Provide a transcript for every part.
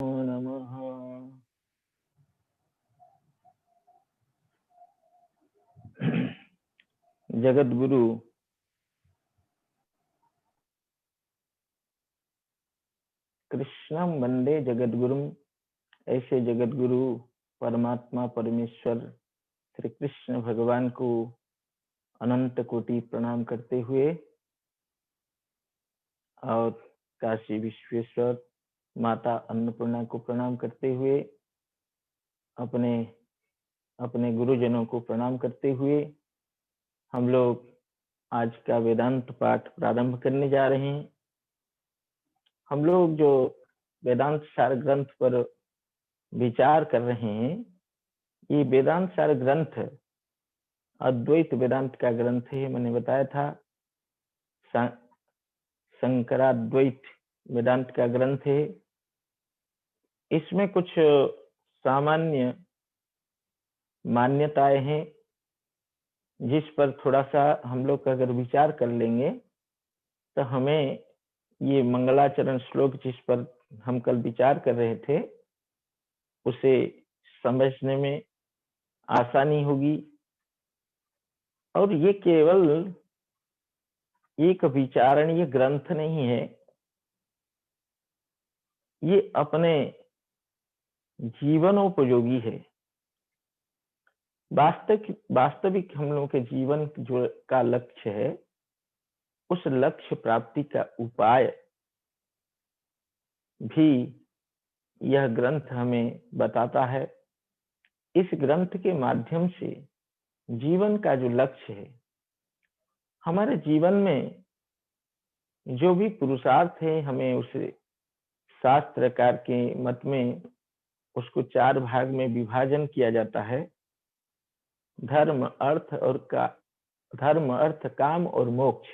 नमः। जगत गुरु कृष्णम वंदे जगत गुरुम। ऐसे जगत गुरु परमात्मा परमेश्वर श्री कृष्ण भगवान को अनंत कोटि प्रणाम करते हुए और काशी विश्वेश्वर माता अन्नपूर्णा को प्रणाम करते हुए अपने अपने गुरुजनों को प्रणाम करते हुए हम लोग आज का वेदांत पाठ प्रारंभ करने जा रहे हैं। हम लोग जो वेदांत सार ग्रंथ पर विचार कर रहे हैं, ये वेदांत सार ग्रंथ अद्वैत वेदांत का ग्रंथ है। मैंने बताया था शंकराद्वैत वेदांत का ग्रंथ है। इसमें कुछ सामान्य मान्यताएं हैं जिस पर थोड़ा सा हम लोग अगर विचार कर लेंगे तो हमें ये मंगलाचरण श्लोक जिस पर हम कल विचार कर रहे थे उसे समझने में आसानी होगी। और ये केवल एक विचारणीय ग्रंथ नहीं है, ये अपने जीवनोपयोगी है। वास्तविक हम लोगों के जीवन जो का लक्ष्य है, उस लक्ष्य प्राप्ति का उपाय भी यह ग्रंथ हमें बताता है। इस ग्रंथ के माध्यम से जीवन का जो लक्ष्य है, हमारे जीवन में जो भी पुरुषार्थ है, हमें उसे शास्त्रकार के मत में उसको 4 भाग में विभाजन किया जाता है। धर्म अर्थ काम और मोक्ष।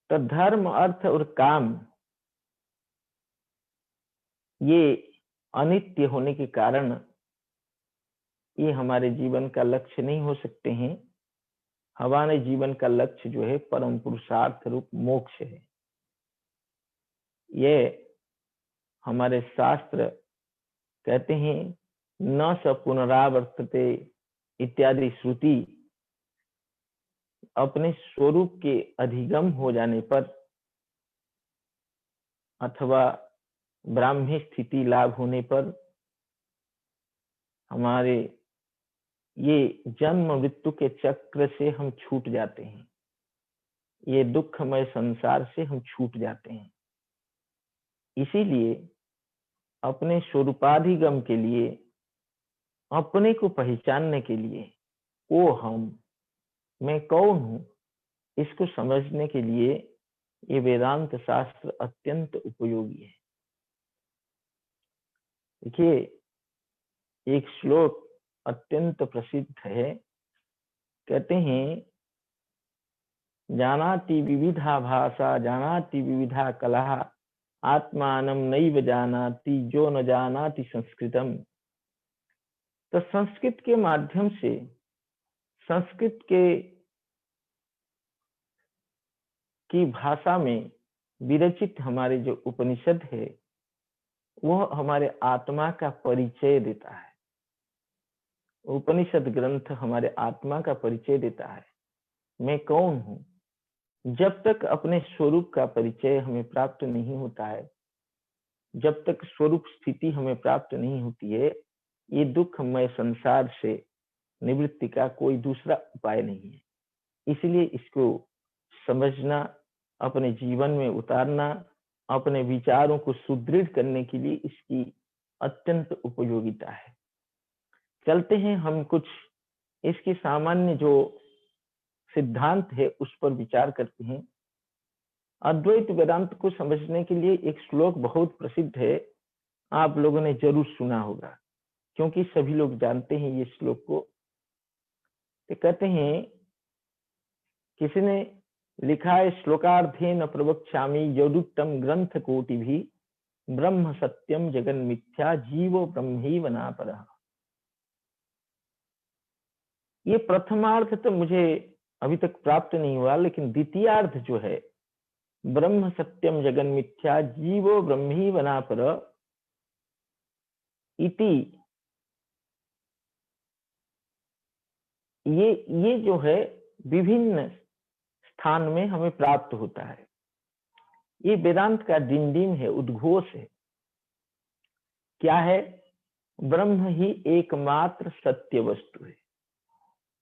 तो धर्म अर्थ और काम ये अनित्य होने के कारण ये हमारे जीवन का लक्ष्य नहीं हो सकते हैं। हमारे जीवन का लक्ष्य जो है परम पुरुषार्थ रूप मोक्ष है। ये हमारे शास्त्र कहते हैं न स पुनरावर्तते इत्यादि श्रुति अपने स्वरूप के अधिगम हो जाने पर अथवा ब्राह्मी स्थिति लाभ होने पर हमारे ये जन्म मृत्यु के चक्र से हम छूट जाते हैं, ये दुखमय संसार से हम छूट जाते हैं। इसीलिए अपने स्वरूपाधिगम के लिए, अपने को पहचानने के लिए, वो हम, मैं कौन हूं, इसको समझने के लिए ये वेदांत शास्त्र अत्यंत उपयोगी है। देखिए, एक श्लोक अत्यंत प्रसिद्ध है। कहते हैं जानाति विविधा भाषा जानाति विविधा कला आत्मानं नैव जानाति जो न जानाति संस्कृतम। तो संस्कृत के माध्यम से, संस्कृत की भाषा में विरचित हमारे जो उपनिषद है, वह हमारे आत्मा का परिचय देता है। उपनिषद ग्रंथ हमारे आत्मा का परिचय देता है, मैं कौन हूं। जब तक अपने स्वरूप का परिचय हमें प्राप्त नहीं होता है, जब तक स्वरूप स्थिति हमें प्राप्त नहीं होती है, ये दुखमय संसार से निवृत्ति का कोई दूसरा उपाय नहीं है। इसलिए इसको समझना, अपने जीवन में उतारना, अपने विचारों को सुदृढ़ करने के लिए इसकी अत्यंत उपयोगिता है। चलते हैं हम कुछ इसकी सामान्य जो सिद्धांत है उस पर विचार करते हैं। अद्वैत वेदांत को समझने के लिए एक श्लोक बहुत प्रसिद्ध है, आप लोगों ने जरूर सुना होगा, क्योंकि सभी लोग जानते हैं ये श्लोक को। तो कहते हैं, किसी ने लिखा है, श्लोकार्थेन प्रवक्ष्यामि यदुक्तम ग्रंथ कोटि भी ब्रह्म सत्यम जगन मिथ्या जीवो ब्रह्मैव नापरः। ये प्रथमार्थ तो मुझे अभी तक प्राप्त नहीं हुआ, लेकिन द्वितीयार्थ जो है ब्रह्म सत्यम जगन मिथ्या जीवो ब्रह्मी बना पर इति। ये जो है विभिन्न स्थान में हमें प्राप्त होता है। ये वेदांत का डिंडिम है, उद्घोष है। क्या है? ब्रह्म ही एकमात्र सत्य वस्तु है,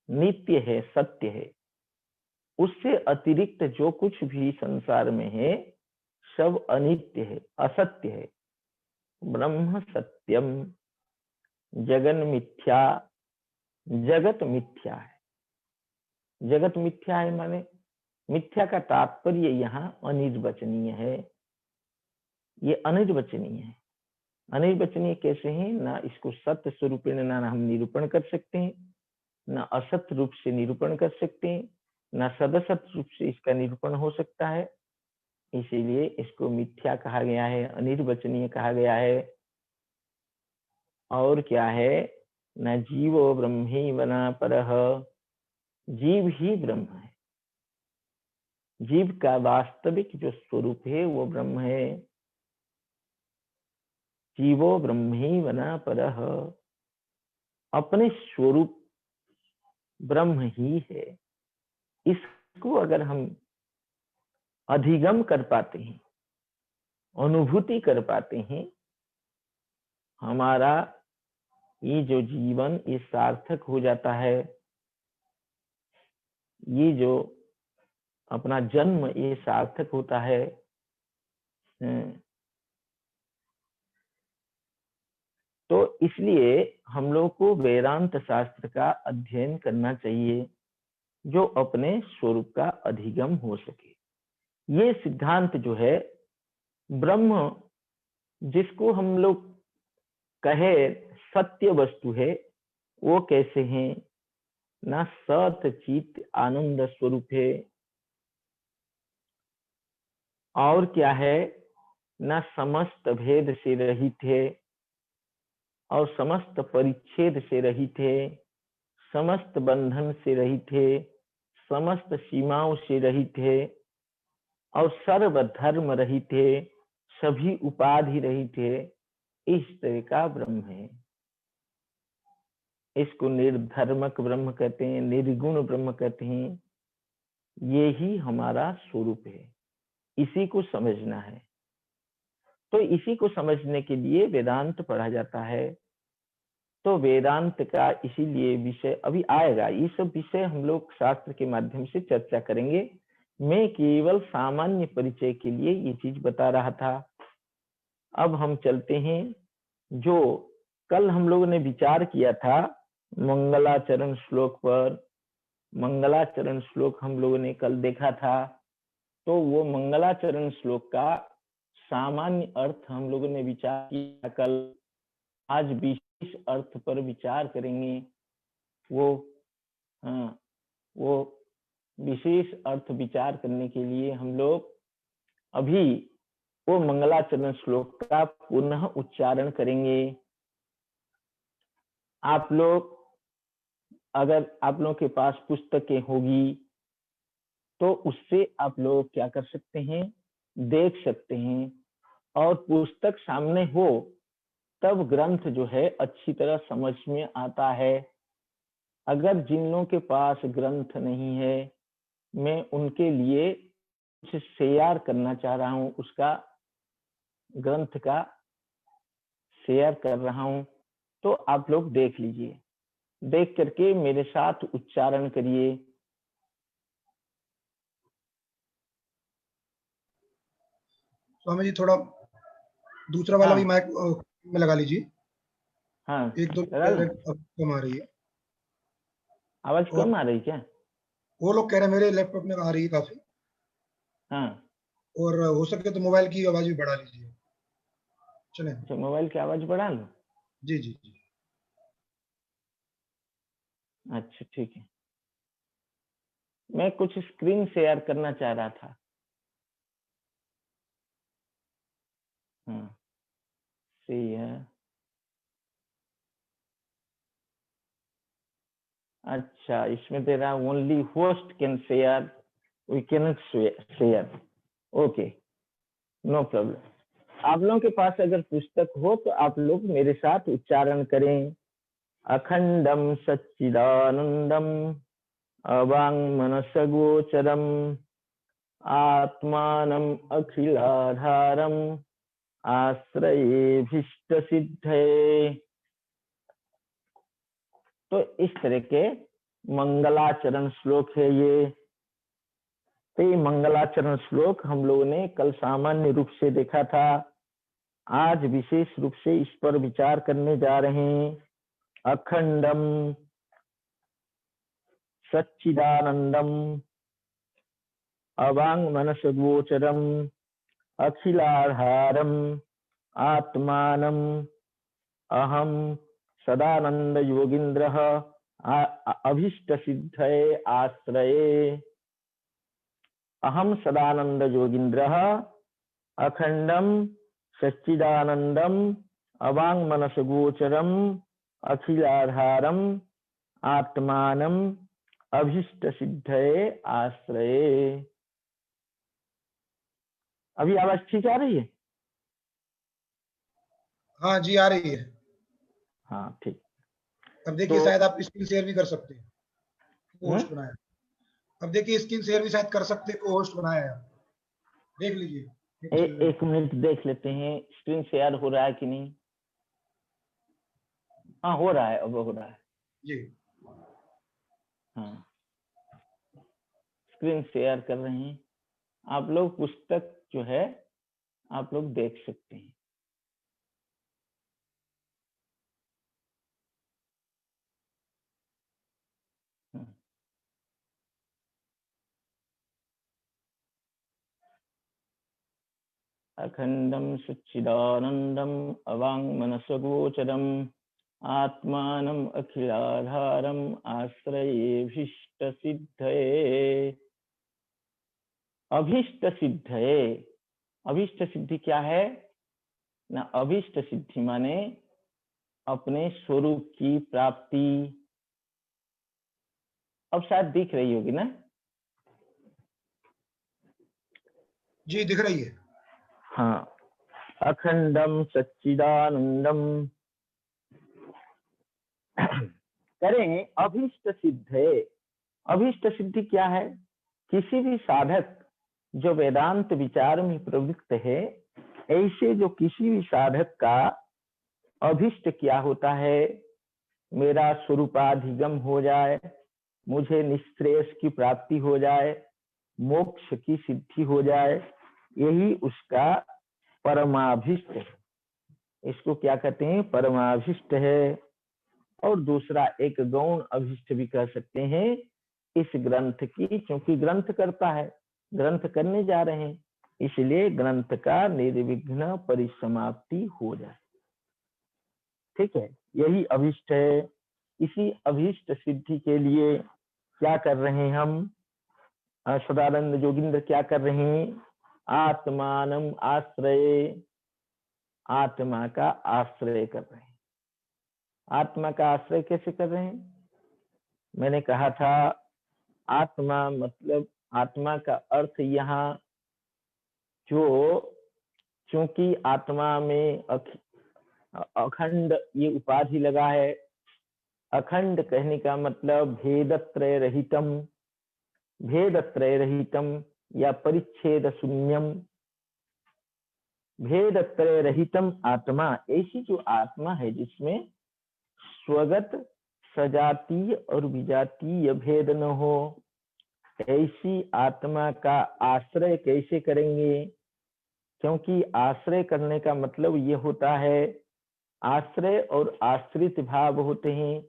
नित्य है, सत्य है। उससे अतिरिक्त जो कुछ भी संसार में है सब अनित्य है, असत्य है। ब्रह्म सत्यम जगन मिथ्या, जगत मिथ्या है। जगत मिथ्या है माने मिथ्या का तात्पर्य यहाँ अनिर्वचनीय है। ये अनिर्वचनीय है। अनिर्वचनीय कैसे है? ना इसको सत्य स्वरूप ना हम निरूपण कर सकते हैं, ना असत्य रूप से निरूपण कर सकते हैं, ना सदसत रूप से इसका निरूपण हो सकता है। इसीलिए इसको मिथ्या कहा गया है, अनिर्वचनीय कहा गया है। और क्या है? न जीवो ब्रह्मी बना परह, जीव ही ब्रह्म है। जीव का वास्तविक जो स्वरूप है वो ब्रह्म है। जीवो ब्रह्मी बना परह, अपने स्वरूप ब्रह्म ही है। इसको अगर हम अधिगम कर पाते हैं, अनुभूति कर पाते हैं, हमारा ये जो जीवन ये सार्थक हो जाता है। ये जो अपना जन्म ये सार्थक होता है। तो इसलिए हम लोग को वेदांत शास्त्र का अध्ययन करना चाहिए जो अपने स्वरूप का अधिगम हो सके। ये सिद्धांत जो है ब्रह्म जिसको हम लोग कहे सत्य वस्तु है, वो कैसे हैं? ना सत चित आनंद स्वरूप है। और क्या है? ना समस्त भेद से रहित है और समस्त परिच्छेद से रहित है, समस्त बंधन से रहित है, समस्त सीमाओं से रहित है और सर्व धर्म रहित है, सभी उपाधि रहित है। इस तरह का ब्रह्म है। इसको निर्धर्मक ब्रह्म कहते हैं, निर्गुण ब्रह्म कहते हैं। ये ही हमारा स्वरूप है, इसी को समझना है। तो इसी को समझने के लिए वेदांत पढ़ा जाता है। तो वेदांत का इसीलिए विषय अभी आएगा। ये सब विषय हम लोग शास्त्र के माध्यम से चर्चा करेंगे। मैं केवल सामान्य परिचय के लिए ये चीज बता रहा था। अब हम चलते हैं, जो कल हम लोगों ने विचार किया था मंगलाचरण श्लोक पर। मंगलाचरण श्लोक हम लोगों ने कल देखा था। तो वो मंगलाचरण श्लोक का सामान्य अर्थ हम लोगों ने विचार किया कल। आज विशेष अर्थ पर विचार करेंगे। वो विशेष अर्थ विचार करने के लिए हम लोग अभी वो मंगलाचरण श्लोक का पुनः उच्चारण करेंगे। आप लोग अगर आप लोगों के पास पुस्तकें होगी तो उससे आप लोग क्या कर सकते हैं? देख सकते हैं। और पुस्तक सामने हो तब ग्रंथ जो है अच्छी तरह समझ में आता है। अगर जिन लोगों के पास ग्रंथ नहीं है, मैं उनके लिए कुछ शेयर करना चाह रहा हूं, उसका ग्रंथ का शेयर कर रहा हूं। तो आप लोग देख लीजिए, देख करके मेरे साथ उच्चारण करिए। स्वामी जी थोड़ा दूसरा वाला भी माइक में लगा लीजिए। हाँ, एक दो लगा लो। कम आ रही है। आवाज और कम आ रही क्या? वो लोग कह रहे हैं मेरे लैपटॉप में आ रही है काफी। हाँ, और हो सके तो मोबाइल की आवाज भी बढ़ा लीजिए। चले। अच्छा, मोबाइल की आवाज बढ़ा लो। जी जी जी। अच्छा, ठीक है। मैं कुछ स्क्रीन शेयर करना चाह रहा था। हाँ, सही है। अच्छा, इसमें दे रहा only host can share, we can share. Okay, no problem. आप लोगों के पास अगर पुस्तक हो तो आप लोग मेरे साथ उच्चारण करें। अखंडम सच्चिदानंदम अवांग मनसगोचरम आत्मानम अखिलाधारम आश्रयेभीष्ट सिद्धये। तो इस तरह के मंगलाचरण श्लोक है ये। तो ये मंगलाचरण श्लोक हम लोगों ने कल सामान्य रूप से देखा था। आज विशेष रूप से इस पर विचार करने जा रहे हैं। अखंडम सच्चिदानंदम अवांग मनसगोचरम अखिलाधारम आत्मानम अहम सदानंद योगींद्रः अभीष्ट सिद्धये आश्रये। अहम सदानंद योगींद्रः अखंडम सच्चिदानंदम अवांग मनसगोचरम अखिलाधारम आत्मानम अभीष्ट सिद्धये आश्रये। अभी आवाज ठीक आ रही है? हाँ जी, आ रही है। हाँ ठीक। अब देखिए तो शायद आप स्क्रीन शेयर भी कर सकते हैं, को होस्ट बनाया। अब देखिए स्क्रीन शेयर भी शायद कर सकते हैं, को होस्ट बनाया है। देख लीजिए। एक मिनट देख लेते हैं स्क्रीन शेयर हो रहा है कि नहीं। हाँ हो रहा है, अब हो रहा है जी। हाँ, स्क्रीन शेयर कर रहे हैं। आप लोग पुस्तक जो है आप लोग देख सकते हैं। अखंडम सच्चिदानंदम अवांग मनसगोचरम आत्मानम अखिलाधारम आश्रयेभीष्ट सिद्धये। अभीष्ट सिद्धये, अभीष्ट सिद्धि क्या है ना? अभीष्ट सिद्धि माने अपने स्वरूप की प्राप्ति। अब शायद दिख रही होगी ना? जी दिख रही है। हाँ, अखंडम सच्चिदानंदम करें अभीष्ट सिद्ध है। अभीष्ट सिद्धि क्या है? किसी भी साधक जो वेदांत विचार में प्रवृत्त है, ऐसे जो किसी भी साधक का अभीष्ट क्या होता है? मेरा स्वरूपाधिगम हो जाए, मुझे निश्रेयस की प्राप्ति हो जाए, मोक्ष की सिद्धि हो जाए, यही उसका परमाभिष्ट है। इसको क्या कहते हैं? परमाभिष्ट है। और दूसरा एक गौण अभिष्ट भी कह सकते हैं इस ग्रंथ की, क्योंकि ग्रंथ करता है, ग्रंथ करने जा रहे हैं, इसलिए ग्रंथ का निर्विघ्न परिसमाप्ति हो जाए। ठीक है, यही अभिष्ट है। इसी अभिष्ट सिद्धि के लिए क्या कर रहे हैं हम? सदानंद जोगिंद्र क्या कर रहे हैं? आत्मानम आश्रय, आत्मा का आश्रय कर रहे हैं। आत्मा का आश्रय कैसे कर रहे हैं? मैंने कहा था आत्मा मतलब, आत्मा का अर्थ यहाँ जो, क्योंकि आत्मा में अखंड ये उपाधि लगा है। अखंड कहने का मतलब भेदत्रय रहितम, भेदत्रय रहितम या परिच्छेद शून्यम। भेदत्रय रहितम आत्मा, ऐसी जो आत्मा है जिसमें स्वगत सजातीय और विजातीय भेद न हो, ऐसी आत्मा का आश्रय कैसे करेंगे? क्योंकि आश्रय करने का मतलब ये होता है, आश्रय और आश्रित भाव होते हैं।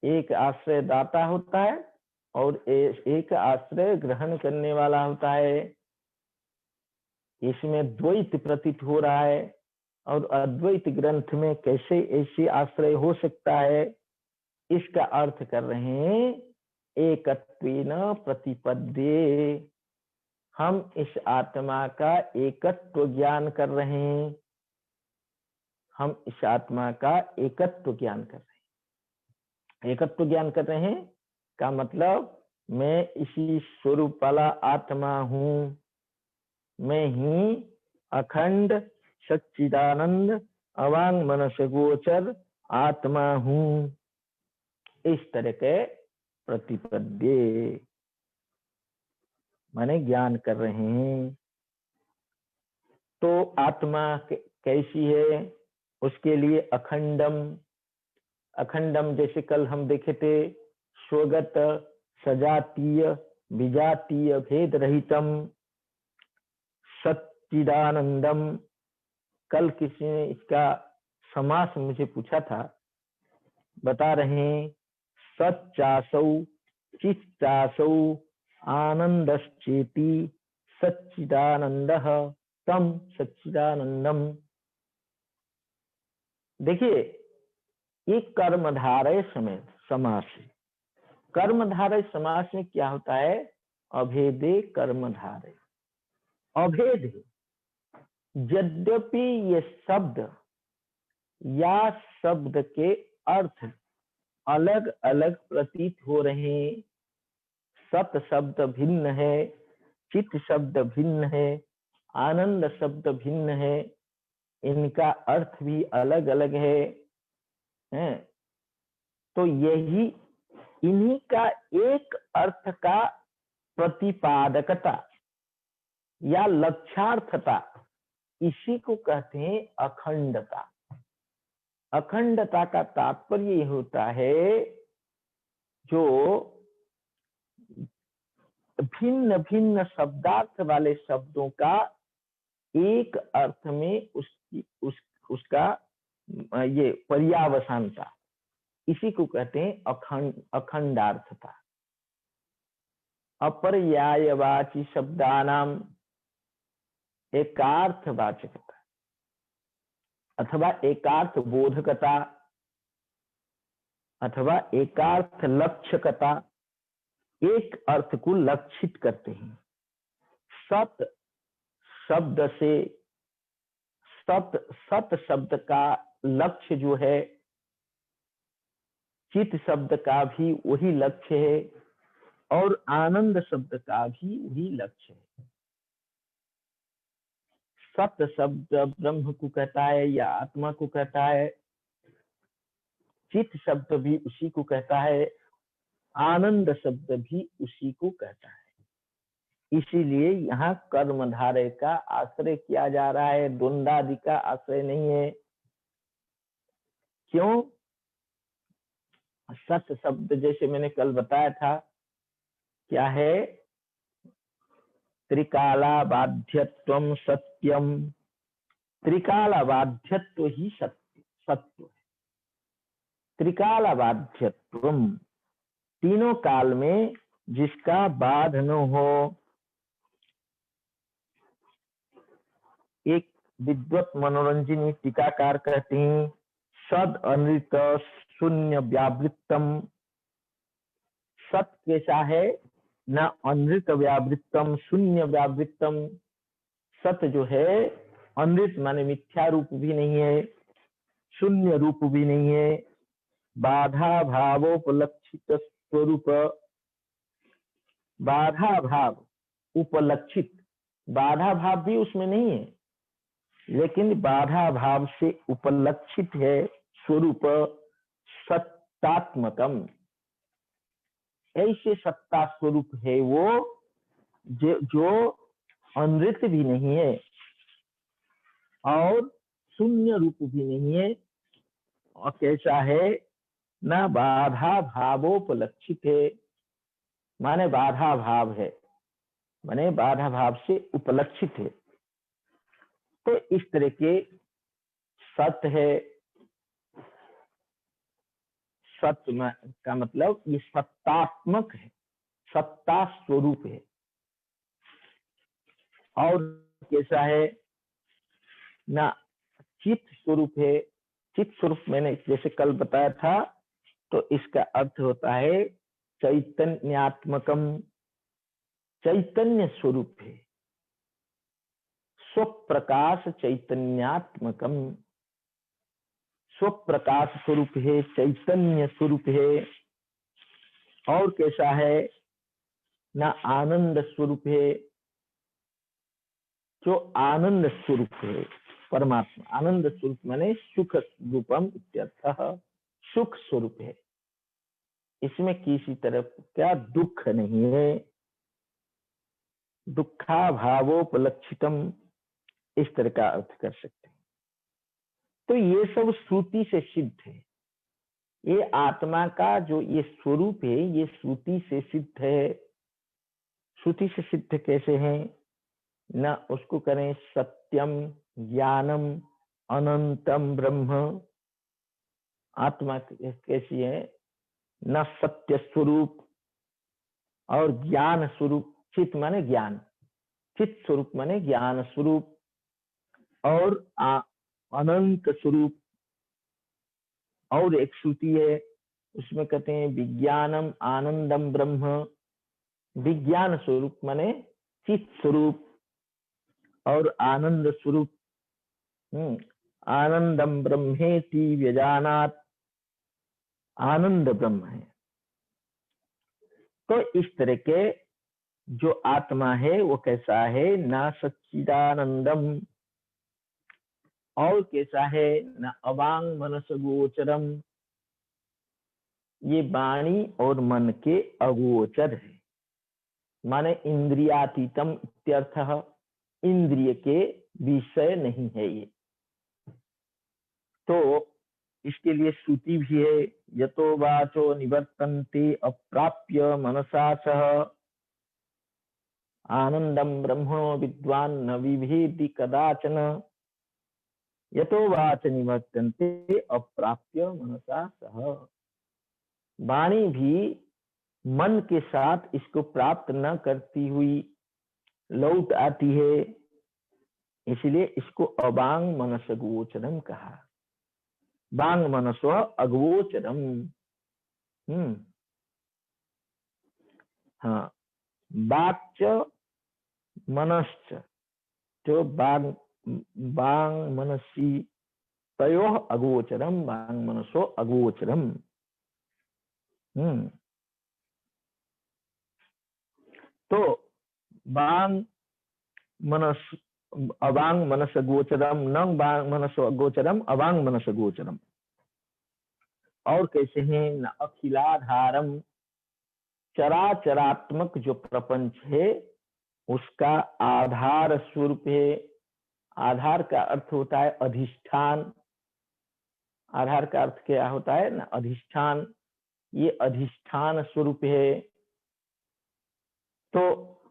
एक आश्रय दाता होता है और एक आश्रय ग्रहण करने वाला होता है। इसमें द्वैत प्रतीत हो रहा है, और अद्वैत ग्रंथ में कैसे ऐसे आश्रय हो सकता है? इसका अर्थ कर रहे हैं एकत्वेन प्रतिपद्ये। हम इस आत्मा का एकत्व ज्ञान कर रहे हैं। हम इस आत्मा का एकत्व ज्ञान कर रहे हैं। एकत्व ज्ञान कर रहे हैं का मतलब मैं इसी स्वरूप वाला आत्मा हूं। मैं ही अखंड सच्चिदानंद अवांग मनस गोचर आत्मा हूँ। इस तरह के प्रतिपद्य माने ज्ञान कर रहे हैं। तो आत्मा कैसी है? उसके लिए अखंडम, अखंडम जैसे कल हम देखे थे, स्वगत सजातीय विजातीय भेद रहितम सच्चिदानंदम। कल किसी ने इसका समास मुझे पूछा था, बता रहे हैं, सच्चासौ चित्तासौ आनंदश्चेति सच्चिदानंदः तम सच्चिदानंदम। देखिए, ये कर्मधारय समेत समास है। कर्मधारय समास में क्या होता है? अभेदे कर्मधारय, अभेद है। यद्यपि ये शब्द या शब्द के अर्थ अलग अलग प्रतीत हो रहे हैं, सत शब्द भिन्न है, चित शब्द भिन्न है, आनंद शब्द भिन्न है, इनका अर्थ भी अलग अलग है, तो यही इन्हीं का एक अर्थ का प्रतिपादकता या लक्ष्यार्थता, इसी को कहते हैं अखंडता। अखंडता का तात्पर्य ये होता है जो भिन्न भिन्न शब्दार्थ वाले शब्दों का एक अर्थ में उसका ये पर्यावसानता, इसी को कहते हैं अखंडार्थता। अपर्यायवाची शब्दानाम एकार्थवाचकता अथवा एकार्थ बोधकता अथवा एकार्थ लक्ष्यकता, एक अर्थ को लक्षित करते हैं। सत शब्द से सत शब्द का लक्ष्य जो है, चित शब्द का भी वही लक्ष्य है और आनंद शब्द का भी वही लक्ष्य है। सत शब्द ब्रह्म को कहता है या आत्मा को कहता है, चित शब्द भी उसी को कहता है, आनंद शब्द भी उसी को कहता है। इसीलिए यहाँ कर्मधारय का आश्रय किया जा रहा है, द्वंद्वादि का आश्रय नहीं है। क्यों? सत शब्द जैसे मैंने कल बताया था, क्या है? त्रिकाला बाध्यत्वम सत्यम, त्रिकाला बाध्यत्व ही सत्य है। त्रिकाला बाध्यत्वम, तीनों काल में जिसका बाध न हो। एक विद्वत मनोरंजनी टीकाकार कहते हैं, सद अनृत शून्य व्यावृत्तम। सत कैसा है? न अनृत व्यावृत्तम शून्य व्यावृत्तम। सत जो है, अनृत माने मिथ्या रूप भी नहीं है, शून्य रूप भी नहीं है, बाधा भावोपलक्षित स्वरूप। बाधा भाव उपलक्षित, बाधा भाव भी उसमें नहीं है, लेकिन बाधा भाव से उपलक्षित है स्वरूप सत्तात्मकम। ऐसे सत्ता स्वरूप है वो जो अनृत भी नहीं है और शून्य रूप भी नहीं है। और कैसा है? ना बाधा भावोपलक्षित है, माने बाधा भाव है, माने बाधा भाव से उपलक्षित है। तो इस तरह के सत्य है। सत्य का मतलब ये सत्तात्मक है, सत्ता स्वरूप है। और कैसा है? ना चित स्वरूप है। चित स्वरूप मैंने जैसे कल बताया था, तो इसका अर्थ होता है चैतन्यात्मकम, चैतन्य स्वरूप है, स्वप्रकाश चैतन्यात्मकम, स्वप्रकाश स्वरूप है, चैतन्य स्वरूप है। और कैसा है? ना आनंद स्वरूप है, जो आनंद स्वरूप है परमात्मा, आनंद स्वरूप माने सुख रूपम इत्यर्थः, सुख स्वरूप है, इसमें किसी तरह क्या दुख नहीं है, दुखा भावोपलक्षितम, इस तरह का अर्थ कर सकते हैं। तो ये सब श्रुति से सिद्ध है, ये आत्मा का जो ये स्वरूप है ये श्रुति से सिद्ध है। श्रुति से सिद्ध कैसे है? न उसको करें सत्यम ज्ञानम अनंतम ब्रह्म, आत्मा कैसी है? न सत्य स्वरूप और ज्ञान स्वरूप, चित माने ज्ञान, चित स्वरूप माने ज्ञान स्वरूप, और अनंत स्वरूप। और एक श्रुति है उसमें कहते हैं विज्ञानम आनंदम ब्रह्म, विज्ञान स्वरूप माने चित स्वरूप और आनंद स्वरूप, आनंदम ब्रह्मेति व्यजानात, आनंद ब्रह्म है। तो इस तरह के जो आत्मा है वो कैसा है? ना सच्चिदानंदम, और कैसा है? न अवांग मनस गोचरम, ये वाणी और मन के अगोचर है, माने इंद्रियातीतम इत्यर्थः, इंद्रिय के विषय नहीं है ये। तो इसके लिए श्रुति भी है, यतो वाचो निवर्तन्ते अप्राप्य मनसा सह आनंदम ब्रह्मणो विद्वान न विभेति कदाचन, यतो वाच निवर्तन्ते अप्राप्य मनसा सह, वाणी भी मन के साथ इसको प्राप्त न करती हुई लौट आती है, इसलिए इसको अवांग मनस गोचरम कहा। वांग मनसो अगोचरम, हाँ, वाक्च मनश्च, जो वांग मनसी तयोः अगोचरम, वांग मनसो अगोचरम। तो वांग मनस अवांग मनस गोचरम, न वांग मनस गोचरम, अवांग मनस गोचरम। और कैसे हैं? न अखिलाधारम, चराचरात्मक जो प्रपंच है उसका आधार स्वरूप है। आधार का अर्थ होता है अधिष्ठान, आधार का अर्थ क्या होता है? ना अधिष्ठान, ये अधिष्ठान स्वरूप है। तो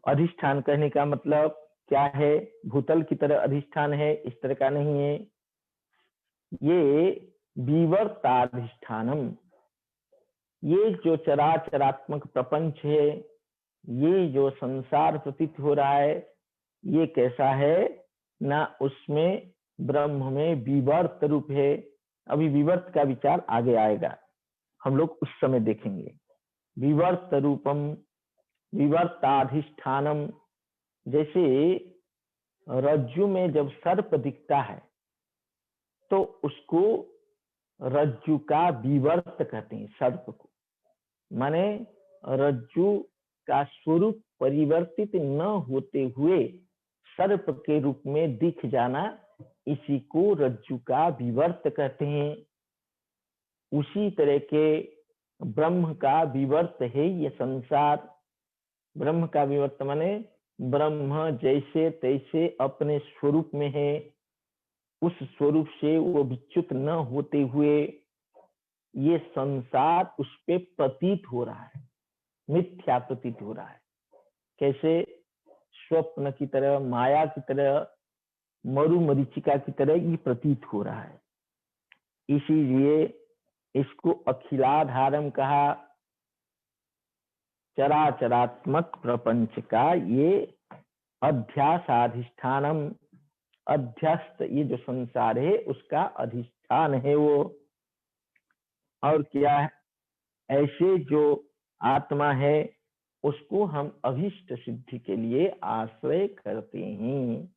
अधिष्ठान कहने का मतलब क्या है? भूतल की तरह अधिष्ठान है, इस तरह का नहीं है। ये विवर्ताधिष्ठानम, ये जो चराचरात्मक प्रपंच है, ये जो संसार प्रतीत हो रहा है, ये कैसा है? ना उसमें ब्रह्म में विवर्त रूप है। अभी विवर्त का विचार आगे आएगा, हम लोग उस समय देखेंगे। विवर्त रूपम विवर्ताधिष्ठानम, जैसे रज्जु में जब सर्प दिखता है तो उसको रज्जु का विवर्त कहते हैं, सर्प को, माने रज्जु का स्वरूप परिवर्तित न होते हुए सर्प के रूप में दिख जाना, इसी को रज्जु का विवर्त कहते हैं। उसी तरह के ब्रह्म का विवर्त है ये संसार। ब्रह्म का विवर्त माने ब्रह्म जैसे तैसे अपने स्वरूप में है, उस स्वरूप से वो विच्युत न होते हुए ये संसार उस पे प्रतीत हो रहा है, मिथ्या प्रतीत हो रहा है। कैसे? स्वप्न की तरह, माया की तरह, मरु मरीचिका की तरह ये प्रतीत हो रहा है। इसीलिए इसको अखिलाधारम कहा। चराचरात्मक प्रपंच का ये अध्यासाधिष्ठानम, अध्यस्त, ये जो संसार है उसका अधिष्ठान है वो। और क्या है? ऐसे जो आत्मा है उसको हम अभीष्ट सिद्धि के लिए आश्रय करते हैं।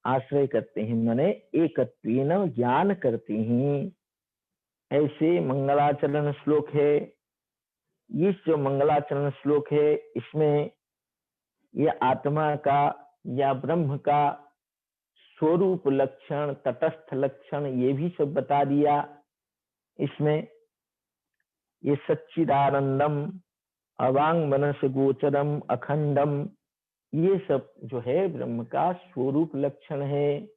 आश्रय करते हैं माने एकत्वेन ज्ञान करते हैं। ऐसे मंगलाचरण श्लोक है। ये जो मंगलाचरण श्लोक है इसमें ये आत्मा का या ब्रह्म का स्वरूप लक्षण, तटस्थ लक्षण, ये भी सब बता दिया इसमें। ये सच्चिदानंदम, अवांग मनस गोचरम, अखंडम, ये सब जो है ब्रह्म का स्वरूप लक्षण है,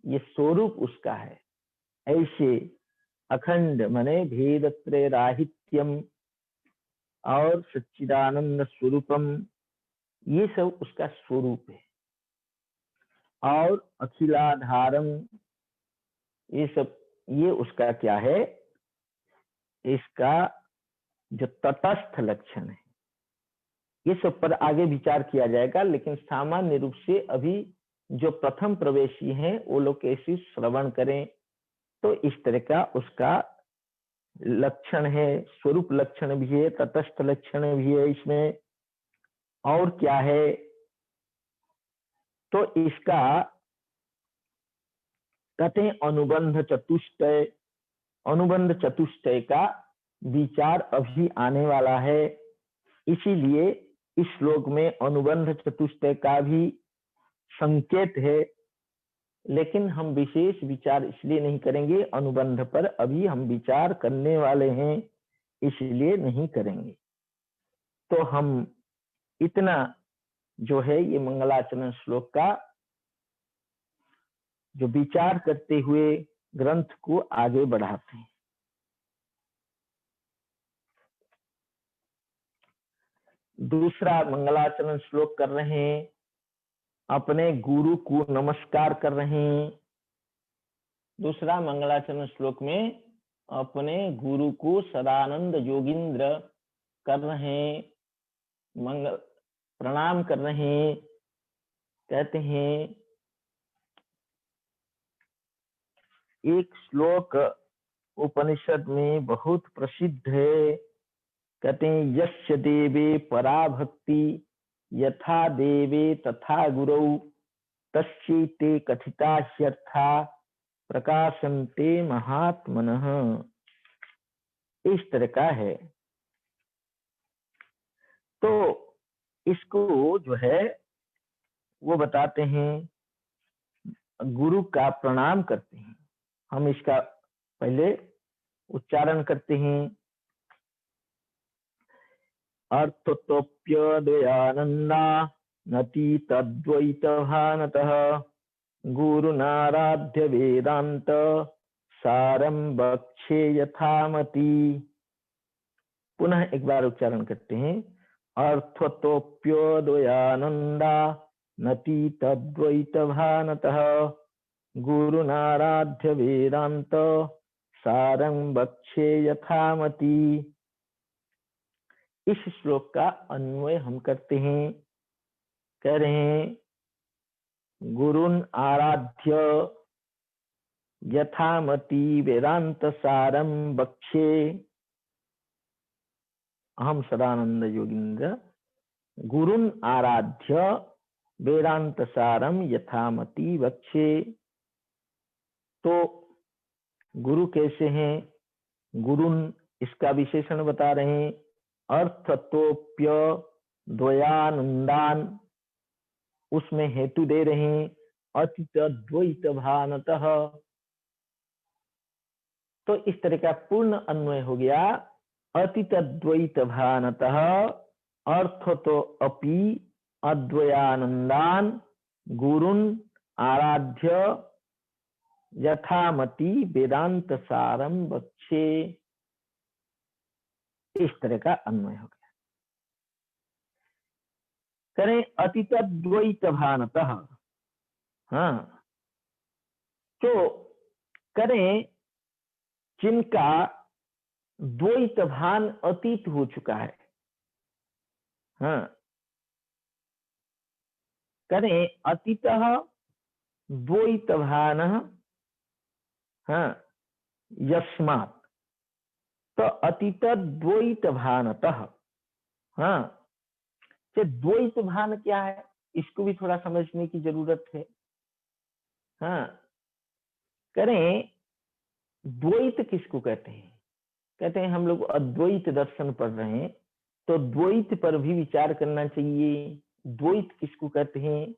ये स्वरूप उसका है। ऐसे अखंड माने भेदत्रय राहित्यम और सच्चिदानंद स्वरूपम, ये सब उसका स्वरूप है। और अखिलाधारम, ये सब ये उसका क्या है, इसका जो तटस्थ लक्षण है। ये सब पर आगे विचार किया जाएगा, लेकिन सामान्य रूप से अभी जो प्रथम प्रवेशी हैं वो लोग कैसे श्रवण करें, तो इस तरह का उसका लक्षण है, स्वरूप लक्षण भी है, तटस्थ लक्षण भी है इसमें। और क्या है, तो इसका कहते हैं अनुबंध चतुष्टय। अनुबंध चतुष्टय का विचार अभी आने वाला है, इसीलिए इस श्लोक में अनुबंध चतुष्टय का भी संकेत है, लेकिन हम विशेष विचार इसलिए नहीं करेंगे, अनुबंध पर अभी हम विचार करने वाले हैं, इसलिए नहीं करेंगे। तो हम इतना जो है ये मंगलाचरण श्लोक का जो विचार करते हुए ग्रंथ को आगे बढ़ाते हैं। दूसरा मंगलाचरण श्लोक कर रहे हैं, अपने गुरु को नमस्कार कर रहे हैं। दूसरा मंगलाचरण श्लोक में अपने गुरु को सदानंद योगींद्र कर रहे हैं, मंगल प्रणाम कर रहे हैं। कहते हैं एक श्लोक उपनिषद में बहुत प्रसिद्ध है, कहते हैं यस्य देवे परा भक्ति यथा देवे तथा गुरौ तस्यैते कथिता ह्यर्था प्रकाशन्ते महात्मनः। इस तरह का है। तो इसको जो है वो बताते हैं, गुरु का प्रणाम करते हैं। हम इसका पहले उच्चारण करते हैं। अर्थतोप्यदयानंदा नति तद्वैत भानतः गुरुनाराध्य वेदांत सारं बक्षे यथामति। पुनः एक बार उच्चारण करते हैं। अर्थतोप्यदयानंदा नति तद्वैत भानतः गुरुनाराध्य वेदांत सारं बक्षे यथामति। इस श्लोक का अन्वय हम करते हैं। कह रहे हैं गुरुन आराध्य यथामति वेदांत सारं बक्षे। अहम सदानंद योगींद्र गुरुन आराध्य वेदांत सारं यथामति बक्षे। तो गुरु कैसे हैं? गुरुन इसका विशेषण बता रहे हैं। अर्थतोप्य द्वयानंदान, उसमें हेतु दे रहे हैं। अतीत द्वैत भानतः, तो इस तरह का पूर्ण अन्वय हो गया। अतीत द्वैत भानतः अर्थतो अपि अद्वयानंदान गुरुन आराध्य यथामति वेदांत सारं बक्षे। इस तरह का अन्वय हो गया। करें अतीत द्वैत भानतः, हाँ, तो करें जिनका द्वैत भान अतीत हो चुका है, हाँ, करें अतीतः द्वैत भानः, हाँ, यस्मात्, तो अतीत द्वैत भानतः, हाँ। तो द्वैत भान क्या है, इसको भी थोड़ा समझने की जरूरत है। हाँ, करें द्वैत किसको कहते हैं? कहते हैं हम लोग अद्वैत दर्शन पढ़ रहे हैं, तो द्वैत पर भी विचार करना चाहिए। द्वैत किसको कहते हैं?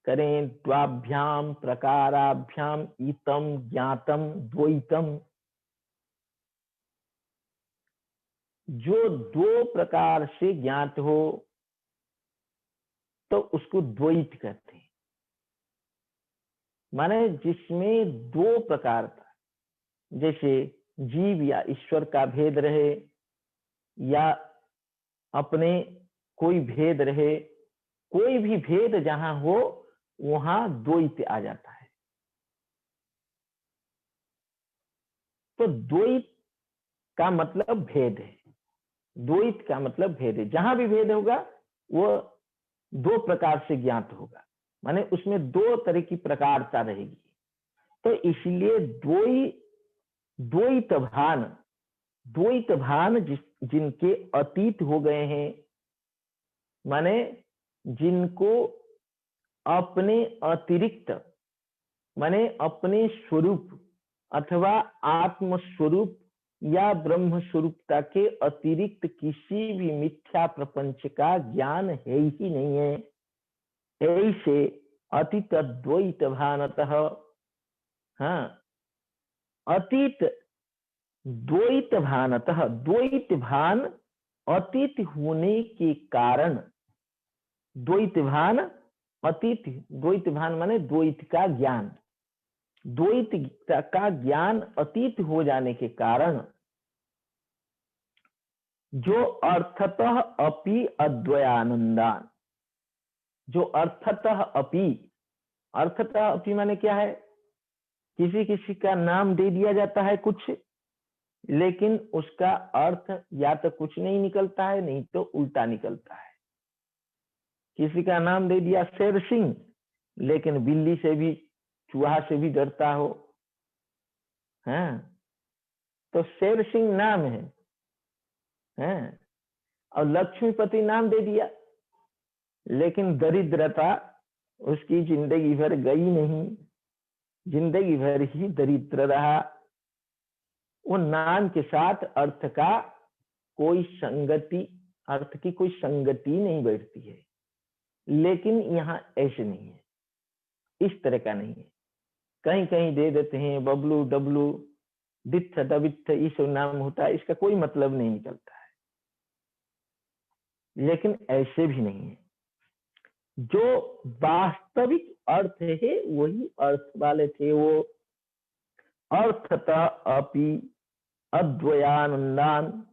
करें द्वाभ्याम प्रकाराभ्याम इतम ज्ञातम द्वैतम। जो दो प्रकार से ज्ञात हो तो उसको द्वैत कहते हैं। माने जिसमें दो प्रकार का, जैसे जीव या ईश्वर का भेद रहे या अपने कोई भेद रहे, कोई भी भेद जहां हो वहां द्वैत आ जाता है। तो द्वैत का मतलब भेद है, द्वैत का मतलब भेद है। जहां भी भेद होगा वो दो प्रकार से ज्ञात होगा, माने उसमें दो तरह की प्रकारता रहेगी। तो इसलिए द्वैत भान जिनके अतीत हो गए हैं, माने जिनको अपने अतिरिक्त, माने अपने स्वरूप अथवा आत्म स्वरूप या ब्रह्म स्वरूपता के अतिरिक्त किसी भी मिथ्या प्रपंच का ज्ञान है ही नहीं है, ऐसे अतीत द्वैत भानतः, हाँ, अतीत द्वैत भानतः, द्वैत भान अतीत होने के कारण, द्वैत भान अतीत, द्वैत भान माने द्वैत का ज्ञान, द्वैत का ज्ञान अतीत हो जाने के कारण जो अर्थतः अपि अद्वयानंदान, जो अर्थतः अपि माने क्या है? किसी किसी का नाम दे दिया जाता है कुछ, लेकिन उसका अर्थ या तो कुछ नहीं निकलता है, नहीं तो उल्टा निकलता है। किसी का नाम दे दिया शेर सिंह, लेकिन बिल्ली से भी, चूहा से भी डरता हो, हैं? तो शेर सिंह नाम है, हैं? और लक्ष्मीपति नाम दे दिया, लेकिन दरिद्रता उसकी जिंदगी भर गई नहीं, जिंदगी भर ही दरिद्र रहा। वो नाम के साथ अर्थ का कोई संगति, अर्थ की कोई संगति नहीं बैठती है। लेकिन यहाँ ऐसे नहीं है, इस तरह का नहीं है। कहीं कहीं दे देते हैं बबलू डबलू दित्थ दबित्थ, ये सब नाम होता है, इसका कोई मतलब नहीं निकलता है। लेकिन ऐसे भी नहीं है, जो वास्तविक अर्थ है वही अर्थ वाले थे। वो अर्थतः अपि अद्वयानंदान,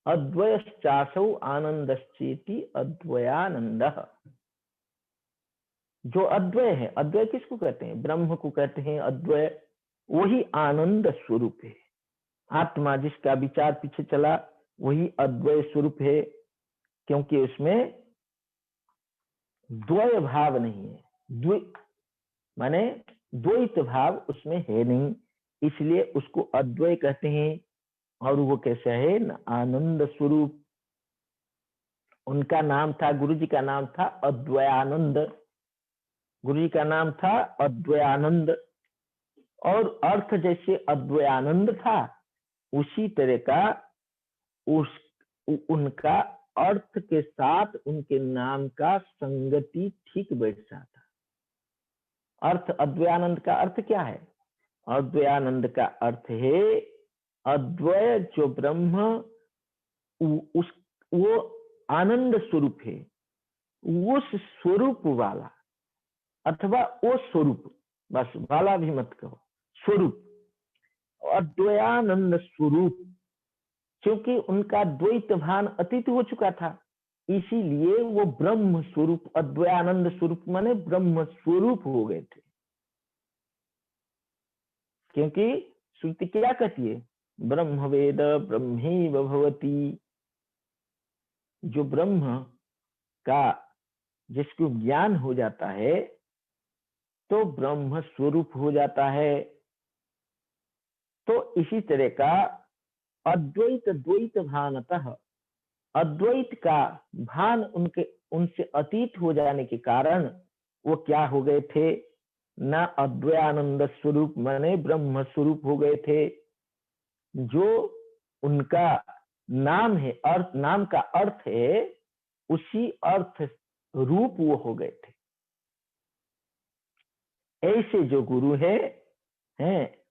अद्वयश्चासौ आनंदश्चेति अद्वयानंदः। जो अद्वय है, अद्वय किसको कहते हैं? ब्रह्म को कहते हैं अद्वय, वही आनंद स्वरूप है। आत्मा जिसका विचार पीछे चला वही अद्वय स्वरूप है, क्योंकि उसमें द्वय भाव नहीं है, माने द्वैत भाव उसमें है नहीं, इसलिए उसको अद्वय कहते हैं। और वो कैसा है? न आनंद स्वरूप। उनका नाम था, गुरु जी का नाम था अद्वयानंद, गुरु जी का नाम था अद्वयानंद। और अर्थ जैसे अद्वयानंद था, उसी तरह का उनका अर्थ के साथ उनके नाम का संगति ठीक बैठता था। अर्थ, अद्वयानंद का अर्थ क्या है? अद्वयानंद का अर्थ है अद्वय, जो ब्रह्म वो आनंद स्वरूप है, उस स्वरूप वाला, अथवा वो स्वरूप, बस वाला भी मत कहो, स्वरूप, अद्वयानंद स्वरूप। क्योंकि उनका द्वैत भान अतीत हो चुका था, इसीलिए वो ब्रह्म स्वरूप, अद्वयानंद स्वरूप माने ब्रह्म स्वरूप हो गए थे। क्योंकि श्रुति क्या कहती है? ब्रह्मवेद ब्रह्मैव भवति। जो ब्रह्म का जिसको ज्ञान हो जाता है तो ब्रह्म स्वरूप हो जाता है। तो इसी तरह का अद्वैत द्वैत भानतः, अद्वैत का भान उनसे अतीत हो जाने के कारण वो क्या हो गए थे? ना अद्वयानंद स्वरूप माने ब्रह्म स्वरूप हो गए थे। जो उनका नाम है, अर्थ, नाम का अर्थ है, उसी अर्थ रूप वो हो गए थे। ऐसे जो गुरु हैं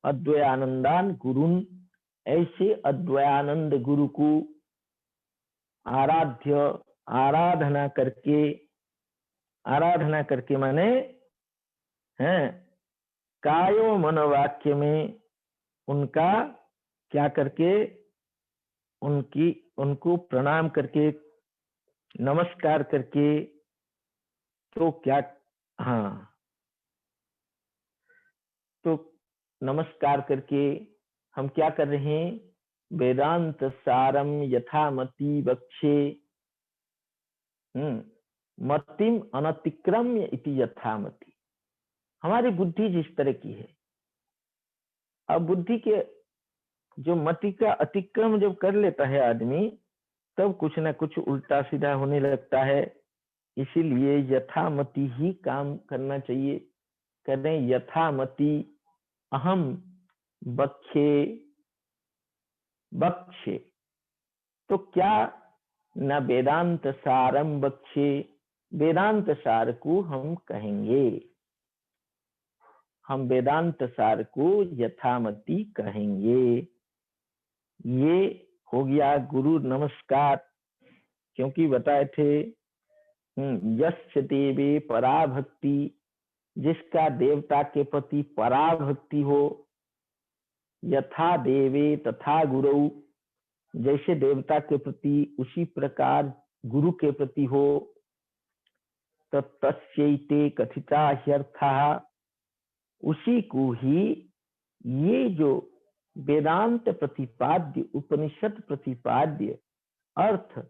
अद्वैयानंदान गुरुन, ऐसे अद्वैयानंद गुरु को आराधना करके माने हैं कायो मनोवाक्य में उनका क्या करके, उनको प्रणाम करके, नमस्कार करके, तो क्या, हाँ, तो नमस्कार करके हम क्या कर रहे हैं, वेदांत सारम यथामति बक्षे, मतिम अनतिक्रम्य इति यथामति। हमारी बुद्धि जिस तरह की है, अब बुद्धि के जो मति का अतिक्रम जब कर लेता है आदमी, तब कुछ ना कुछ उल्टा सीधा होने लगता है। इसीलिए यथामति ही काम करना चाहिए। करें यथामति अहम बक्षे, तो क्या न वेदांत सारम बक्षे, वेदांत सार को हम कहेंगे, हम वेदांत सार को यथामति कहेंगे। ये हो गया गुरु नमस्कार, क्योंकि बताए थे यस्य देवे पराभक्ति, जिसका देवता के प्रति पराभक्ति हो, यथा देवे तथा गुरु, जैसे देवता के प्रति उसी प्रकार गुरु के प्रति हो, तस्यैते कथिता ह्यर्थः, उसी को ही ये जो वेदांत प्रतिपाद्य, उपनिषद प्रतिपाद्य अर्थ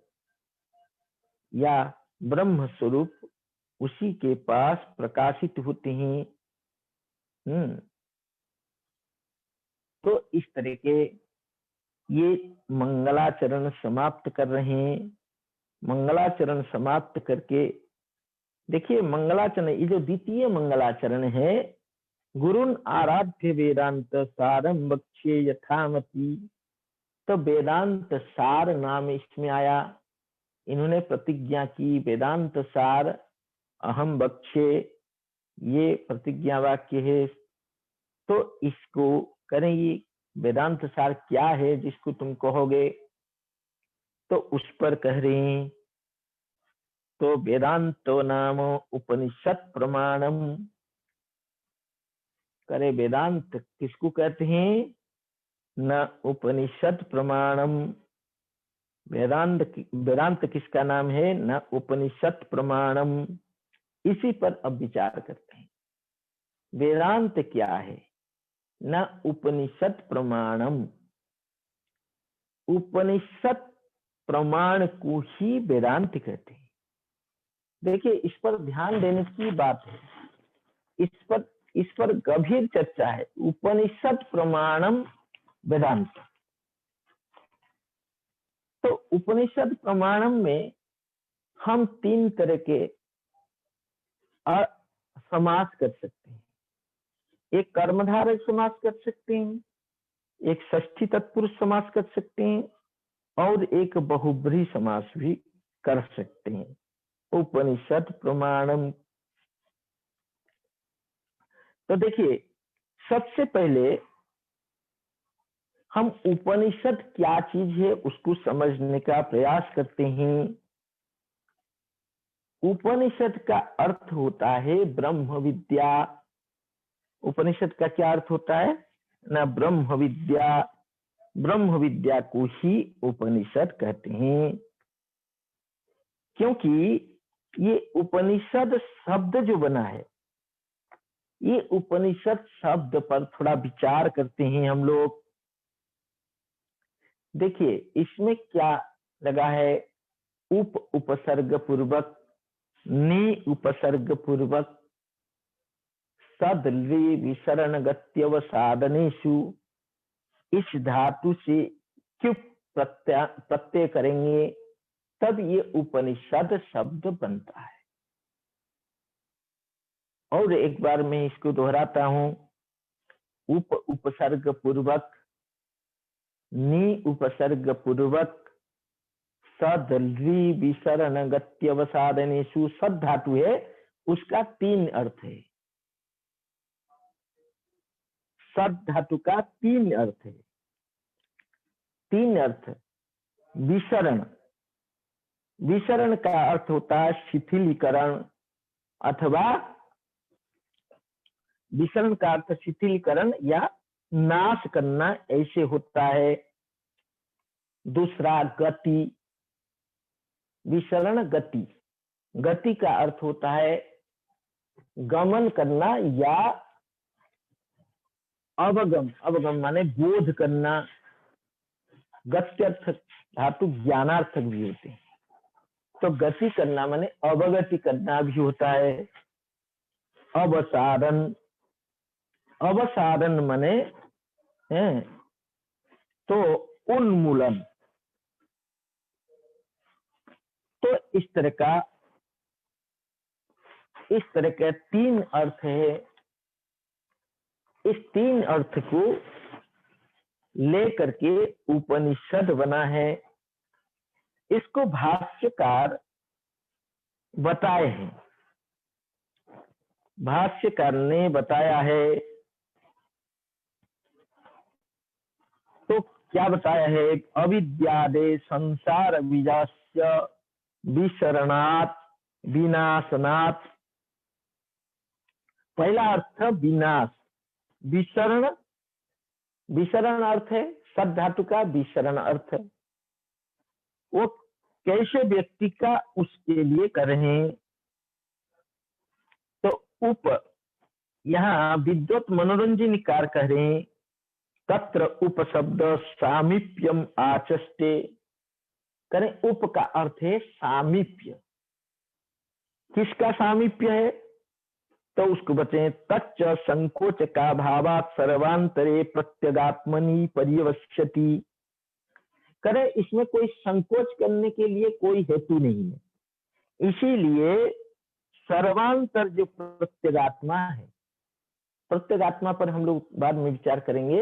या ब्रह्म स्वरूप उसी के पास प्रकाशित होते हैं। तो इस तरह के ये मंगलाचरण समाप्त कर रहे हैं। मंगलाचरण समाप्त करके देखिए, मंगलाचरण, ये जो द्वितीय मंगलाचरण है, गुरुन आराध्य वेदांत सारम बक्षे यथामति, तो वेदांत सार नाम इसमें आया। इन्होंने प्रतिज्ञा की वेदांत सार अहम बक्षे, ये प्रतिज्ञा वाक्य है। तो इसको करेंगे, वेदांत सार क्या है जिसको तुम कहोगे, तो उस पर कह रहे हैं, तो वेदांतो नाम उपनिषद प्रमाणम, करे वेदांत किसको कहते हैं, न उपनिषद प्रमाणम, वेदांत किसका नाम है, न उपनिषद प्रमाणम। इसी पर अब विचार करते हैं, वेदांत क्या है, न उपनिषद प्रमाणम, उपनिषद प्रमाण को ही वेदांत कहते हैं। देखिए, इस पर ध्यान देने की बात है, इस पर गंभीर चर्चा है। उपनिषद प्रमाणम वेदांत, तो उपनिषद प्रमाणम में हम तीन तरह के समास कर सकते हैं। एक कर्मधारय समास कर सकते हैं, एक षष्ठी तत्पुरुष समास कर सकते हैं, और एक बहुब्रीहि समास भी कर सकते हैं। उपनिषद प्रमाणम, तो देखिए, सबसे पहले हम उपनिषद क्या चीज है उसको समझने का प्रयास करते हैं। उपनिषद का अर्थ होता है ब्रह्म विद्या। उपनिषद का क्या अर्थ होता है ना, ब्रह्म विद्या। ब्रह्म विद्या को ही उपनिषद कहते हैं, क्योंकि ये उपनिषद शब्द जो बना है, ये उपनिषद शब्द पर थोड़ा विचार करते हैं हम लोग। देखिए, इसमें क्या लगा है, उपसर्ग पूर्वक, नि उपसर्ग पूर्वक, सदृ विसरण गत्यवसादनेषु, इस धातु से क्युप प्रत्यय करेंगे, तब ये उपनिषद शब्द बनता है। और एक बार मैं इसको दोहराता हूं, उपसर्ग पूर्वक, नि उपसर्ग पूर्वक, सद री विसरण गत्यवसादनेषु, सद धातु है, उसका 3 अर्थ है। सद धातु का 3 अर्थ है। 3 अर्थ। विसरण, विसरण का अर्थ होता है शिथिलीकरण, अथवा विसरण का अर्थ शिथिलीकरण या नाश करना, ऐसे होता है। दूसरा गति, विसरण गति, गति का अर्थ होता है गमन करना या अवगम, अवगम माने बोध करना। गत्यर्थ धातु ज्ञानार्थक भी होते हैं, तो गति करना माने अवगति करना भी होता है। अवसादन, अवसादन माने तो उन्मूलन। तो इस तरह के 3 अर्थ है। इस 3 अर्थ को लेकर के उपनिषद बना है। इसको भाष्यकार बताए हैं। भाष्यकार ने बताया है, तो क्या बताया है? अविद्यादे संसार बीजस्य विसरणात् विनाशनात्। पहला अर्थ विनाश, विसरण, विसरण अर्थ है सद धातु का, विसरण अर्थ है वो कैसे व्यक्ति का उसके लिए कर रहे हैं। तो उप, यहाँ विद्वत मनोरंजनकार कह रहे हैं, तत्र उपशब्द सामीप्यम आचष्टे। करें, उप का अर्थ है सामीप्य। किसका सामीप्य है? तो उसको बचे तच्च संकोच का भावात् सर्वांतरे प्रत्यगात्मनि पर्यवस्यति। करें, इसमें कोई संकोच करने के लिए कोई हेतु नहीं है, इसीलिए सर्वांतर जो प्रत्यगात्मा है, प्रत्यगात्मा पर हम लोग बाद में विचार करेंगे,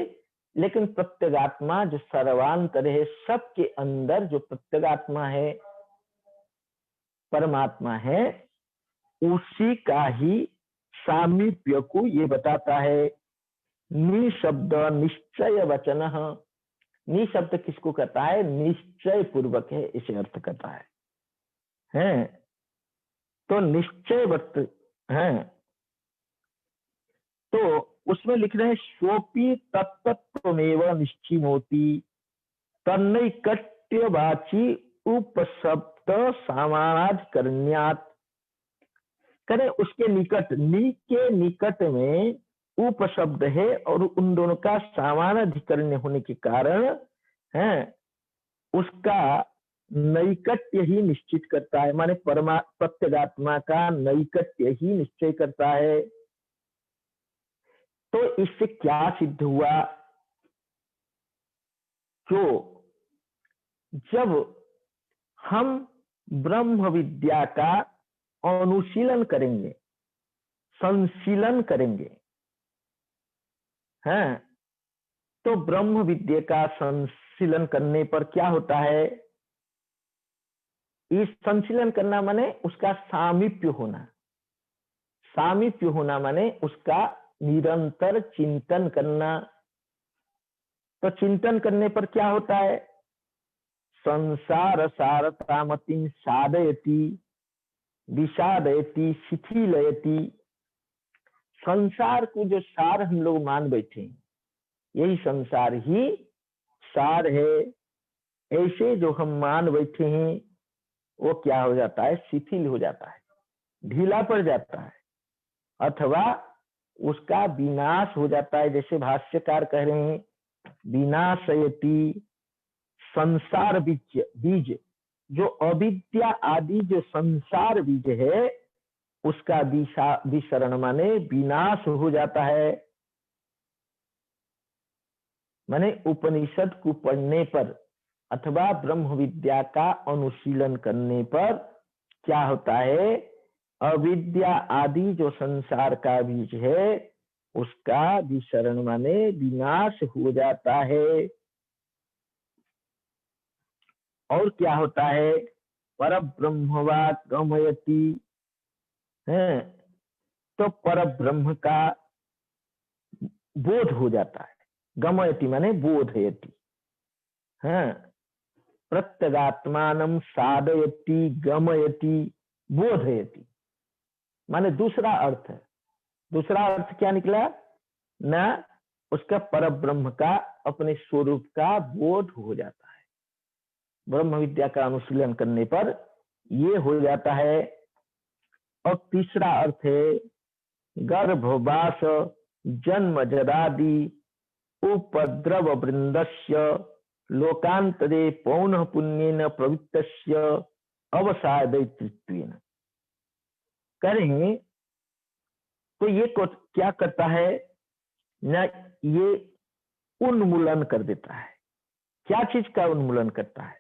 लेकिन प्रत्यगात्मा जो सर्वांतर है, सबके अंदर जो प्रत्यगात्मा है, परमात्मा है, उसी का ही सामीप्य को ये बताता है। निशब्द निश्चय वचन, निशब्द किसको कहता है? निश्चय पूर्वक है, इसे अर्थ करता है। तो निश्चय वक्त है, तो उसमें लिख रहे हैं स्वपि तत्त्वमेव निश्चिनोति तन्नैकट्यवाची उपशब्द समानाधिकरण्यात्। करें, उसके निकट, नी के निकट में उपशब्द है और उन दोनों का समानाधिकरण्य होने के कारण उसका नैकट्य ही निश्चित करता है, माने प्रत्यगात्मा का नैकट्य ही निश्चय करता है। तो इससे क्या सिद्ध हुआ? जो जब हम ब्रह्म विद्या का अनुशीलन करेंगे, संशीलन करेंगे, तो ब्रह्म विद्या का संशीलन करने पर क्या होता है? इस संशीलन करना माने उसका सामीप्य होना, सामीप्य होना माने उसका निरंतर चिंतन करना। तो चिंतन करने पर क्या होता है? संसार सारतामतिं साधयति विषादयति शिथिलयति। संसार को जो सार हम लोग मान बैठे, यही संसार ही सार है, ऐसे जो हम मान बैठे हैं, वो क्या हो जाता है? शिथिल हो जाता है, ढीला पड़ जाता है, अथवा उसका विनाश हो जाता है। जैसे भाष्यकार कह रहे हैं, विनाशयति संसार बीज, जो अविद्या आदि जो संसार बीज है, उसका विसरण माने विनाश हो जाता है। माने उपनिषद को पढ़ने पर अथवा ब्रह्म विद्या का अनुशीलन करने पर क्या होता है? अविद्या आदि जो संसार का बीज है, उसका विसरण माने विनाश हो जाता है। और क्या होता है, पर ब्रह्मवा गमयति है, तो पर ब्रह्म का बोध हो जाता है। गमयति माने बोधयति, हाँ, प्रत्यगात्मानं साधयति गमयति बोधयति, माने दूसरा अर्थ है। दूसरा अर्थ क्या निकला ना, उसका पर ब्रह्म का अपने स्वरूप का बोध हो जाता है। ब्रह्म विद्या का अनुशीलन करने पर ये हो जाता है। और तीसरा अर्थ है गर्भवास जन्म जरादि उपद्रव वृंदस्य लोकांतरे पौनः पुण्येन प्रवृत्तस्य अवसादयित्वेन। करें तो ये क्या करता है ना, ये उन्मूलन कर देता है। क्या चीज का उन्मूलन करता है,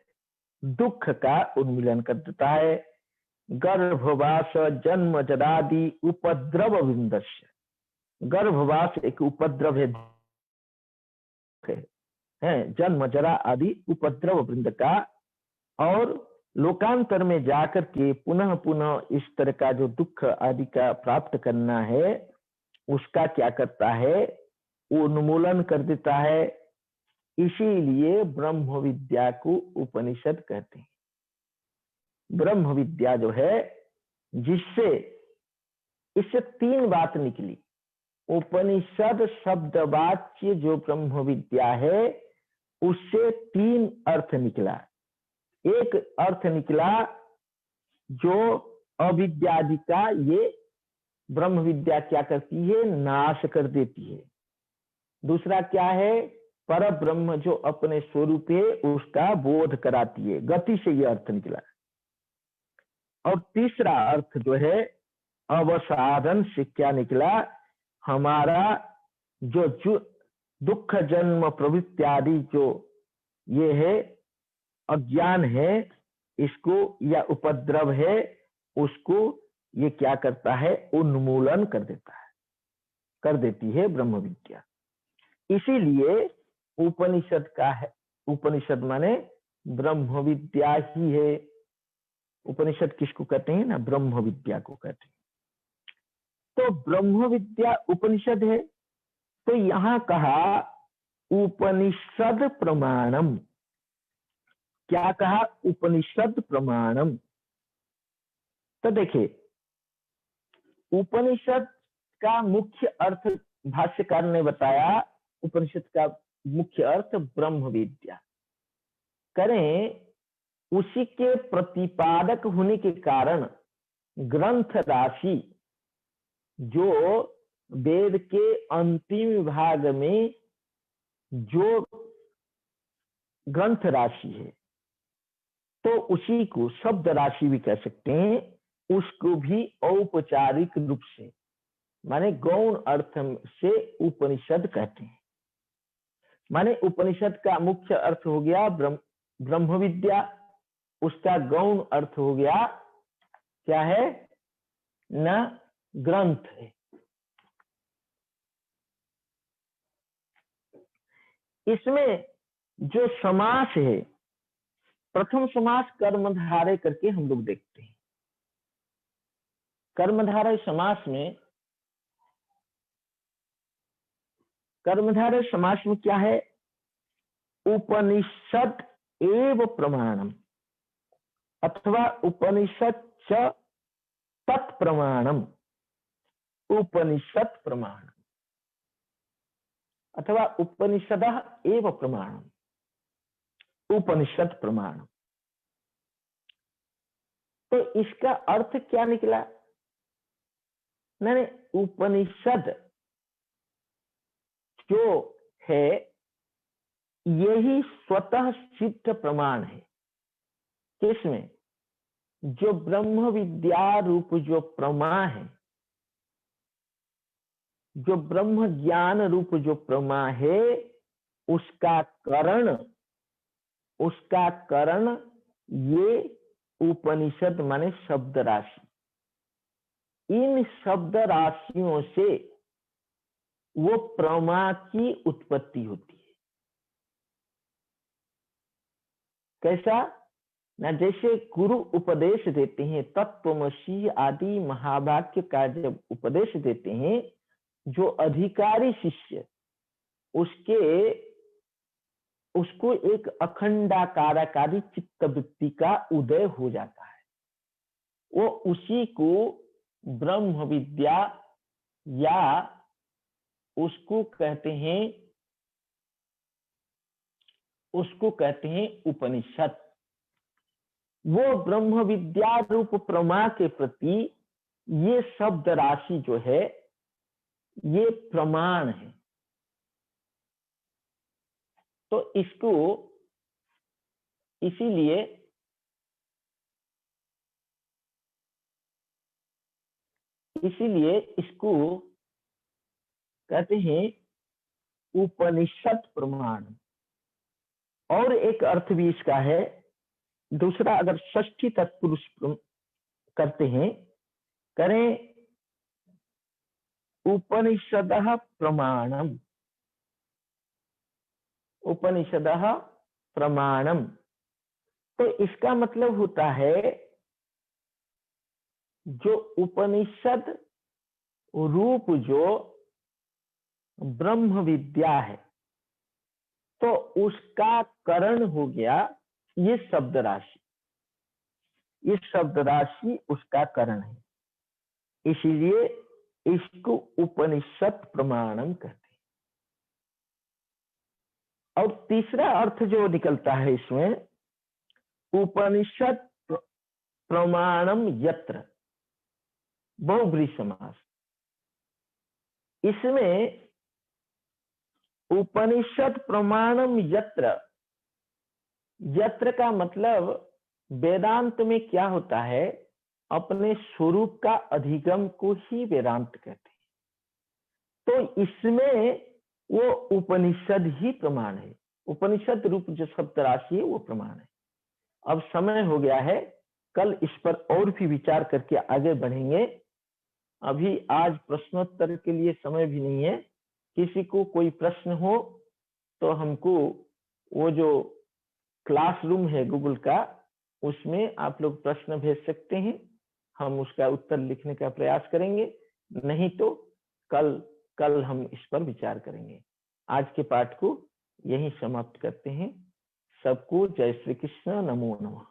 दुख का उन्मूलन कर देता है। गर्भवास जन्म जरादि उपद्रव विंदस्य, गर्भवास एक उपद्रव है, जन्म जरा आदि उपद्रव वृंद का, और लोकांतर में जाकर के पुनः पुनः इस तरह का जो दुख आदि का प्राप्त करना है, उसका क्या करता है, उन्मूलन कर देता है। इसीलिए ब्रह्म विद्या को उपनिषद कहते हैं। ब्रह्म विद्या जो है, जिससे इससे तीन बात निकली। उपनिषद शब्द वाच्य जो ब्रह्म विद्या है, उससे तीन अर्थ निकला। एक अर्थ निकला जो अविद्यादि का ये ब्रह्म विद्या क्या करती है, नाश कर देती है। दूसरा क्या है, पर ब्रह्म जो अपने स्वरूप है उसका बोध कराती है, गति से ये अर्थ निकला। और तीसरा अर्थ जो है अवसाधन से क्या निकला, हमारा जो दुख जन्म प्रवृत्ति आदि जो ये है अज्ञान है, इसको या उपद्रव है, उसको ये क्या करता है, उन्मूलन कर देता है, कर देती है ब्रह्म विद्या। इसीलिए उपनिषद का है, उपनिषद माने ब्रह्म विद्या ही है। उपनिषद किसको कहते हैं ना, ब्रह्म विद्या को कहते हैं। तो ब्रह्म विद्या उपनिषद है। तो यहां कहा उपनिषद प्रमाणम। क्या कहा, उपनिषद प्रमाणम। तो देखिए, उपनिषद का मुख्य अर्थ भाष्यकार ने बताया, उपनिषद का मुख्य अर्थ ब्रह्म विद्या। करें उसी के प्रतिपादक होने के कारण ग्रंथ राशि जो वेद के अंतिम भाग में जो ग्रंथ राशि है, तो उसी को शब्द राशि भी कह सकते हैं। उसको भी औपचारिक रूप से माने गौण अर्थ से उपनिषद कहते हैं। माने उपनिषद का मुख्य अर्थ हो गया ब्रह्म विद्या, उसका गौण अर्थ हो गया क्या है ना, ग्रंथ है। इसमें जो समास है, प्रथम समास कर्मधारय करके हम लोग देखते हैं। कर्मधारय समास में, कर्मधारय समास में क्या है, उपनिषद एव प्रमाणम अथवा उपनिषद च तत्प्रमाणम, उपनिषद प्रमाणम अथवा उपनिषदः एव प्रमाणम, उपनिषद प्रमाणम। तो इसका अर्थ क्या निकला, नहीं, उपनिषद जो है यही स्वतः सिद्ध प्रमाण है। किसमें, जो ब्रह्म विद्या रूप जो प्रमा है, जो ब्रह्म ज्ञान रूप जो प्रमा है, उसका करण ये उपनिषद माने शब्द राशि। इन शब्द राशियों से वो प्रमा की उत्पत्ति होती है। कैसा, ना, जैसे गुरु उपदेश देते हैं, तत्त्वमसी आदि महावाक्य का जब उपदेश देते हैं, जो अधिकारी शिष्य उसको एक अखंडाकारकारी चित्तवृत्ति का उदय हो जाता है। वो उसी को ब्रह्म विद्या या उसको कहते हैं उपनिषद। वो ब्रह्म विद्या रूप प्रमा के प्रति ये शब्द राशि जो है ये प्रमाण है। तो इसको इसीलिए इसको कहते हैं उपनिषद प्रमाण। और एक अर्थ भी इसका है, दूसरा अगर षष्ठी तत्पुरुष करते हैं, करें उपनिषदः प्रमाणम, उपनिषदः प्रमाणम। तो इसका मतलब होता है जो उपनिषद रूप जो ब्रह्म विद्या है, तो उसका करण हो गया ये शब्द राशि। ये शब्द राशि उसका करण है, इसीलिए इसको उपनिषद प्रमाणम कहते हैं। और तीसरा अर्थ जो निकलता है इसमें, उपनिषद प्रमाणम यत्र, बहुब्रीहि समास। इसमें उपनिषद प्रमाणम यत्र, यत्र का मतलब वेदांत में क्या होता है, अपने स्वरूप का अधिगम को ही वेदांत कहते हैं। तो इसमें वो उपनिषद ही प्रमाण है, उपनिषद रूप जो शब्द राशि है वो प्रमाण है। अब समय हो गया है, कल इस पर और भी विचार करके आगे बढ़ेंगे। अभी आज प्रश्नोत्तर के लिए समय भी नहीं है। किसी को कोई प्रश्न हो तो हमको वो जो क्लासरूम है गूगल का, उसमें आप लोग प्रश्न भेज सकते हैं, हम उसका उत्तर लिखने का प्रयास करेंगे। नहीं तो कल हम इस पर विचार करेंगे। आज के पाठ को यहीं समाप्त करते हैं। सबको जय श्री कृष्ण, नमो नमः।